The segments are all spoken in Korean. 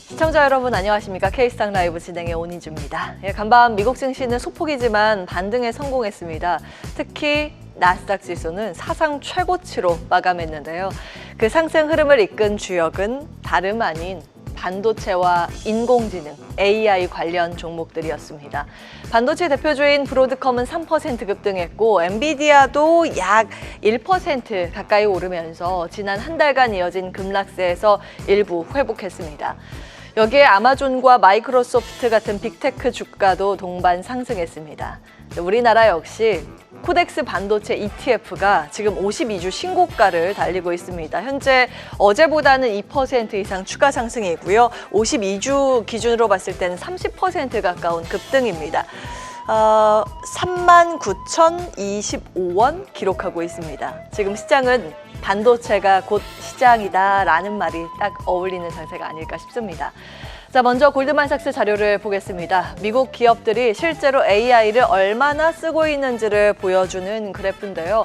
시청자 여러분 안녕하십니까? K스탁 라이브 진행의 온희주입니다. 간밤 미국 증시는 소폭이지만 반등에 성공했습니다. 특히 나스닥 지수는 사상 최고치로 마감했는데요. 그 상승 흐름을 이끈 주역은 다름 아닌 반도체와 인공지능, AI 관련 종목들이었습니다. 반도체 대표주인 브로드컴은 3% 급등했고 엔비디아도 약 1% 가까이 오르면서 지난 한 달간 이어진 급락세에서 일부 회복했습니다. 여기에 아마존과 마이크로소프트 같은 빅테크 주가도 동반 상승했습니다. 우리나라 역시 코덱스 반도체 ETF가 지금 52주 신고가를 달리고 있습니다. 현재 어제보다는 2% 이상 추가 상승이고요. 52주 기준으로 봤을 때는 30% 가까운 급등입니다. 39,025원 기록하고 있습니다. 지금 시장은 반도체가 곧 시장이다라는 말이 딱 어울리는 상태가 아닐까 싶습니다. 자, 먼저 골드만삭스 자료를 보겠습니다. 미국 기업들이 실제로 AI를 얼마나 쓰고 있는지를 보여주는 그래프인데요.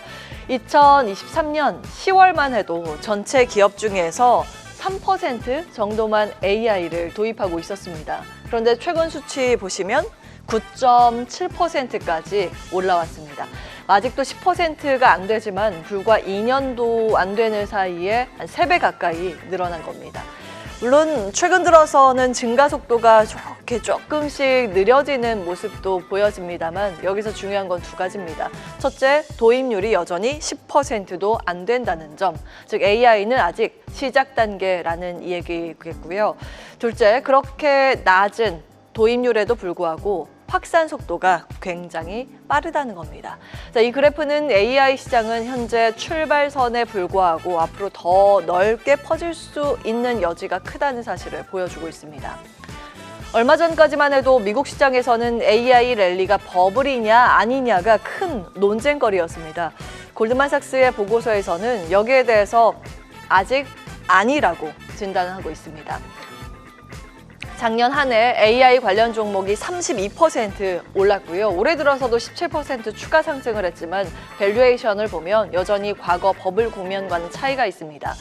2023년 10월만 해도 전체 기업 중에서 3% 정도만 AI를 도입하고 있었습니다. 그런데 최근 수치 보시면 9.7%까지 올라왔습니다. 아직도 10%가 안 되지만 불과 2년도 안 되는 사이에 한 3배 가까이 늘어난 겁니다. 물론 최근 들어서는 증가 속도가 저렇게 조금씩 느려지는 모습도 보여집니다만 여기서 중요한 건 두 가지입니다. 첫째, 도입률이 여전히 10%도 안 된다는 점, 즉 AI는 아직 시작 단계라는 얘기겠고요. 둘째, 그렇게 낮은 도입률에도 불구하고 확산 속도가 굉장히 빠르다는 겁니다. 자, 이 그래프는 AI 시장은 현재 출발선에 불과하고 앞으로 더 넓게 퍼질 수 있는 여지가 크다는 사실을 보여주고 있습니다. 얼마 전까지만 해도 미국 시장에서는 AI 랠리가 버블이냐 아니냐가 큰 논쟁거리였습니다. 골드만삭스의 보고서에서는 여기에 대해서 아직 아니라고 진단하고 있습니다. 작년 한 해 AI 관련 종목이 32% 올랐고요. 올해 들어서도 17% 추가 상승을 했지만 밸류에이션을 보면 여전히 과거 버블 국면과는 차이가 있습니다.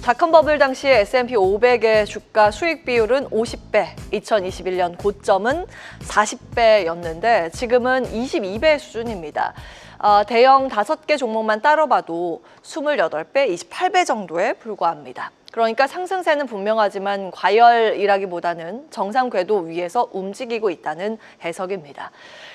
닷컴 버블 당시 S&P 500의 주가 수익 비율은 50배, 2021년 고점은 40배였는데 지금은 22배 수준입니다. 대형 5개 종목만 따로 봐도 28배, 28배 정도에 불과합니다. 그러니까 상승세는 분명하지만 과열이라기보다는 정상 궤도 위에서 움직이고 있다는 해석입니다.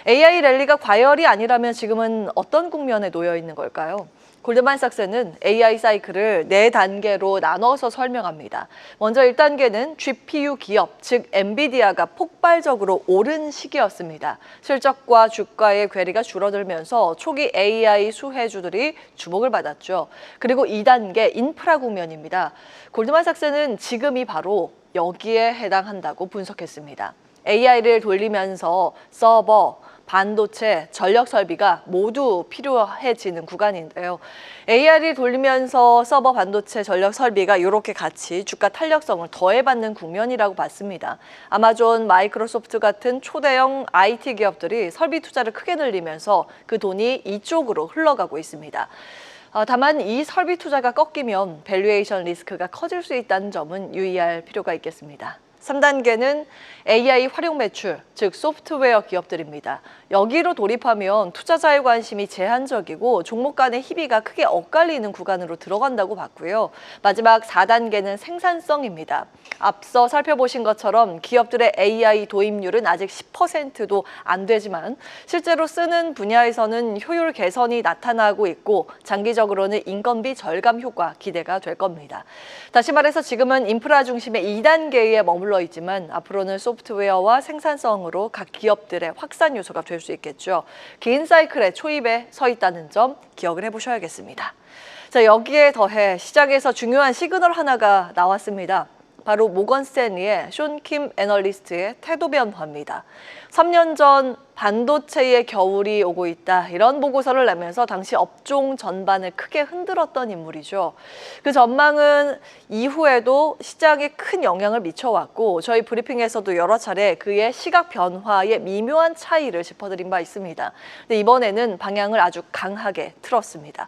AI 랠리가 과열이 아니라면 지금은 어떤 국면에 놓여 있는 걸까요? 골드만삭스는 AI 사이클을 4단계로 나눠서 설명합니다. 먼저 1단계는 GPU 기업, 즉 엔비디아가 폭발적으로 오른 시기였습니다. 실적과 주가의 괴리가 줄어들면서 초기 AI 수혜주들이 주목을 받았죠. 그리고 2단계 인프라 국면입니다. 골드만삭스는 지금이 바로 여기에 해당한다고 분석했습니다. AI를 돌리면서 서버, 반도체, 전력 설비가 모두 필요해지는 구간인데요. AI를 돌리면서 서버, 반도체, 전력 설비가 이렇게 같이 주가 탄력성을 더해받는 국면이라고 봤습니다. 아마존, 마이크로소프트 같은 초대형 IT 기업들이 설비 투자를 크게 늘리면서 그 돈이 이쪽으로 흘러가고 있습니다. 다만 이 설비 투자가 꺾이면 밸류에이션 리스크가 커질 수 있다는 점은 유의할 필요가 있겠습니다. 3단계는 AI 활용 매출, 즉 소프트웨어 기업들입니다. 여기로 돌입하면 투자자의 관심이 제한적이고 종목 간의 희비가 크게 엇갈리는 구간으로 들어간다고 봤고요. 마지막 4단계는 생산성입니다. 앞서 살펴보신 것처럼 기업들의 AI 도입률은 아직 10%도 안 되지만 실제로 쓰는 분야에서는 효율 개선이 나타나고 있고 장기적으로는 인건비 절감 효과 기대가 될 겁니다. 다시 말해서 지금은 인프라 중심의 2단계에 머물러 있지만 앞으로는 소프트웨어와 생산성으로 각 기업들의 확산 요소가 될 수 있겠죠. 긴 사이클의 초입에 서 있다는 점 기억을 해보셔야겠습니다. 자, 여기에 더해 시장에서 중요한 시그널 하나가 나왔습니다. 바로 모건 스탠리의 숀 킴 애널리스트의 태도 변화입니다. 3년 전 반도체의 겨울이 오고 있다, 이런 보고서를 내면서 당시 업종 전반을 크게 흔들었던 인물이죠. 그 전망은 이후에도 시장에 큰 영향을 미쳐왔고 저희 브리핑에서도 여러 차례 그의 시각 변화의 미묘한 차이를 짚어드린 바 있습니다. 근데 이번에는 방향을 아주 강하게 틀었습니다.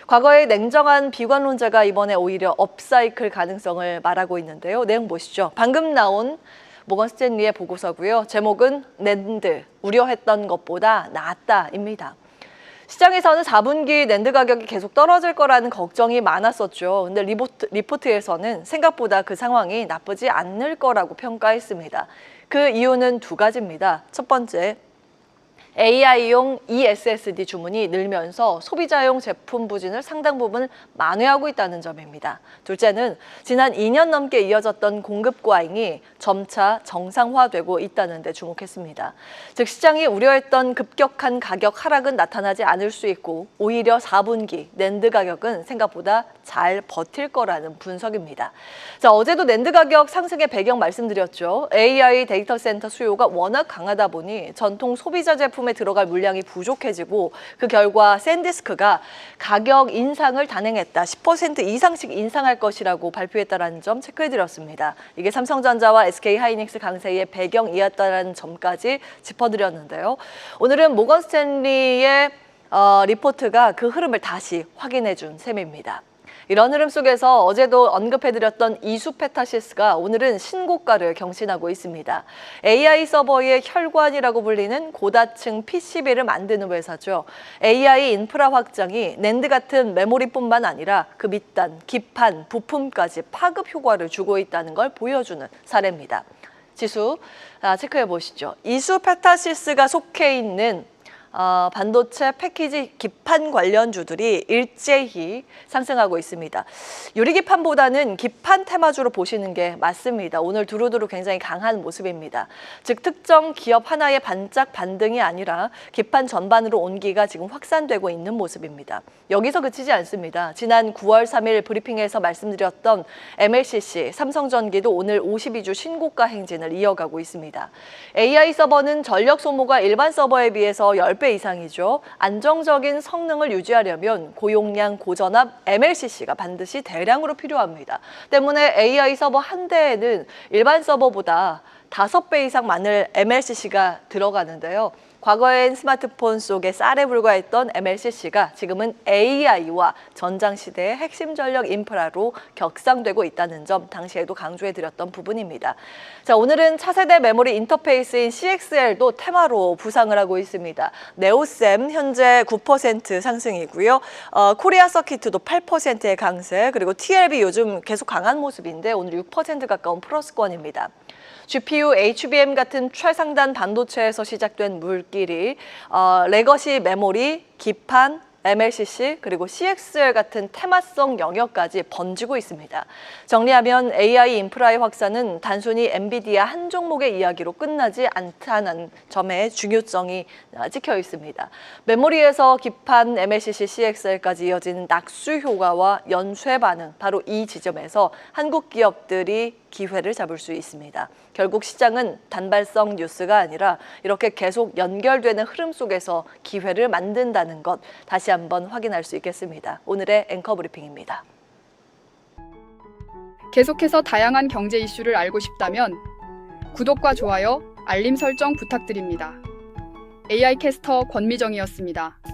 과거의 냉정한 비관론자가 이번에 오히려 업사이클 가능성을 말하고 있는데요. 내용 보시죠. 방금 나온 모건 스탠리의 보고서고요. 제목은 낸드, 우려했던 것보다 낫다입니다. 시장에서는 4분기 낸드 가격이 계속 떨어질 거라는 걱정이 많았었죠. 근데 리포트에서는 생각보다 그 상황이 나쁘지 않을 거라고 평가했습니다. 그 이유는 두 가지입니다. 첫 번째, AI용 eSSD 주문이 늘면서 소비자용 제품 부진을 상당 부분 만회하고 있다는 점입니다. 둘째는 지난 2년 넘게 이어졌던 공급 과잉이 점차 정상화되고 있다는 데 주목했습니다. 즉 시장이 우려했던 급격한 가격 하락은 나타나지 않을 수 있고 오히려 4분기 낸드 가격은 생각보다 잘 버틸 거라는 분석입니다. 자, 어제도 낸드 가격 상승의 배경 말씀드렸죠. AI 데이터 센터 수요가 워낙 강하다 보니 전통 소비자 제품에 들어갈 물량이 부족해지고 그 결과 샌디스크가 가격 인상을 단행했다. 10% 이상씩 인상할 것이라고 발표했다는 점 체크해드렸습니다. 이게 삼성전자와 SK하이닉스 강세의 배경이었다는 점까지 짚어드렸는데요. 오늘은 모건 스탠리의 리포트가 그 흐름을 다시 확인해준 셈입니다. 이런 흐름 속에서 어제도 언급해드렸던 이수페타시스가 오늘은 신고가를 경신하고 있습니다. AI 서버의 혈관이라고 불리는 고다층 PCB를 만드는 회사죠. AI 인프라 확장이 낸드 같은 메모리뿐만 아니라 그 밑단, 기판, 부품까지 파급 효과를 주고 있다는 걸 보여주는 사례입니다. 지수 체크해 보시죠. 이수페타시스가 속해 있는 반도체 패키지 기판 관련주들이 일제히 상승하고 있습니다. 유리기판보다는 기판 테마주로 보시는 게 맞습니다. 오늘 두루두루 굉장히 강한 모습입니다. 즉 특정 기업 하나의 반짝 반등이 아니라 기판 전반으로 온기가 지금 확산되고 있는 모습입니다. 여기서 그치지 않습니다. 지난 9월 3일 브리핑에서 말씀드렸던 MLCC, 삼성전기도 오늘 52주 신고가 행진을 이어가고 있습니다. AI 서버는 전력 소모가 일반 서버에 비해서 10배 이상이죠. 안정적인 성능을 유지하려면 고용량, 고전압, MLCC가 반드시 대량으로 필요합니다. 때문에 AI 서버 한 대에는 일반 서버보다 5배 이상 많은 MLCC가 들어가는데요. 과거엔 스마트폰 속에 쌀에 불과했던 MLCC가 지금은 AI와 전장시대의 핵심 전력 인프라로 격상되고 있다는 점 당시에도 강조해드렸던 부분입니다. 자, 오늘은 차세대 메모리 인터페이스인 CXL도 테마로 부상을 하고 있습니다. 네오셈 현재 9% 상승이고요. 코리아 서키트도 8%의 강세, 그리고 TLB 요즘 계속 강한 모습인데 오늘 6% 가까운 플러스권입니다. GPU, HBM 같은 최상단 반도체에서 시작된 물길이 레거시 메모리, 기판, MLCC 그리고 CXL 같은 테마성 영역까지 번지고 있습니다. 정리하면 AI 인프라의 확산은 단순히 엔비디아 한 종목의 이야기로 끝나지 않다는 점에 중요성이 찍혀 있습니다. 메모리에서 기판, MLCC, CXL까지 이어지는 낙수 효과와 연쇄 반응, 바로 이 지점에서 한국 기업들이 기회를 잡을 수 있습니다. 결국 시장은 단발성 뉴스가 아니라 이렇게 계속 연결되는 흐름 속에서 기회를 만든다는 것 다시 한번 확인할 수 있겠습니다. 오늘의 앵커 브리핑입니다. 계속해서 다양한 경제 이슈를 알고 싶다면 구독과 좋아요, 알림 설정 부탁드립니다. AI 캐스터 권미정이었습니다.